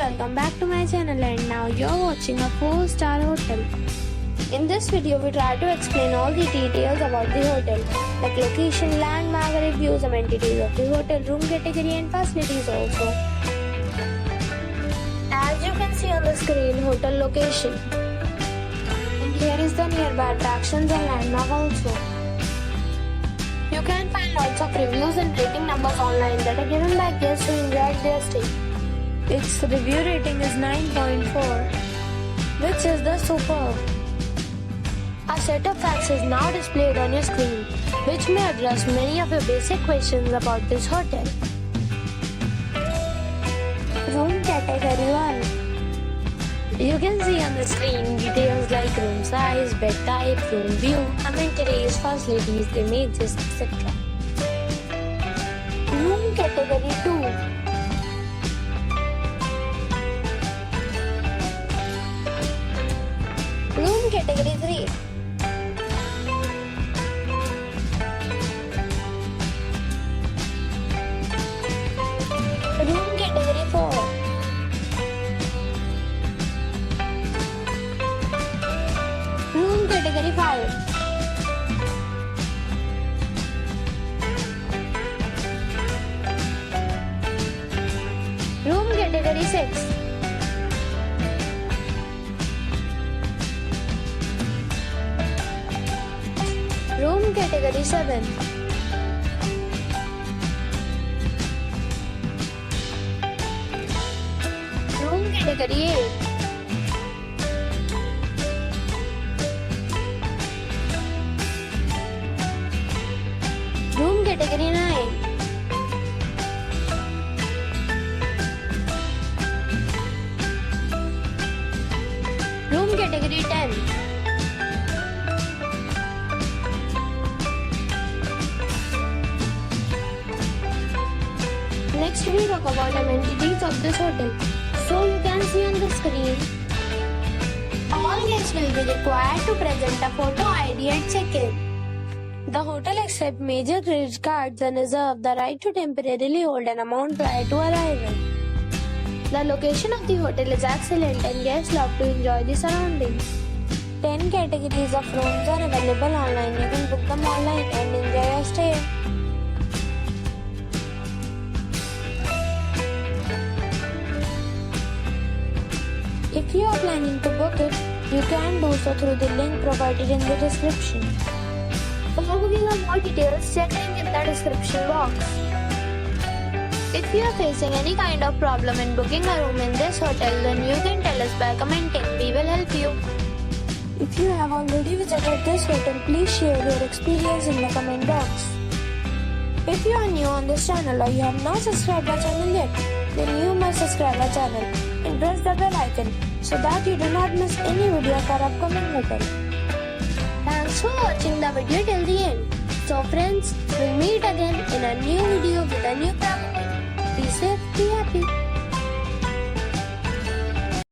welcome back to my channel, and now you're watching a 4-star hotel. In this video we try to explain all the details about the hotel, like location, landmark, reviews, amenities of the hotel, room category and facilities also. As you can see on the screen, hotel location. And here is the nearby attractions and landmark also. You can find lots of reviews and rating numbers online that are given by guests who enjoyed their stay. Its review rating is 9.4, which is the superb. A set of facts is now displayed on your screen, which may address many of your basic questions about this hotel. Room category 1. You can see on the screen details like room size, bed type, room view, amenities, facilities, images, etc. Room category 2. Room category 3. Room category 4. Room category 5. Room category 6. Room category 7. Room category 8. Room category 9. Room category 10. Next we talk about amenities of this hotel. So you can see on the screen, all guests will be required to present a photo ID at check-in. The hotel accepts major credit cards and reserves the right to temporarily hold an amount prior to arrival. The location of the hotel is excellent and guests love to enjoy the surroundings. 10 categories of rooms are available online. You can book them online and enjoy your stay. If you are planning to book it, you can do so through the link provided in the description. For booking or more details, check link in the description box. If you are facing any kind of problem in booking a room in this hotel, then you can tell us by commenting. We will help you. If you have already visited this hotel, please share your experience in the comment box. If you are new on this channel or you have not subscribed our channel yet, then you must subscribe our channel and press the bell icon so that you do not miss any video of our upcoming hotel. Thanks for watching the video till the end. So friends, we'll meet again in a new video with a new property. Be safe, be happy.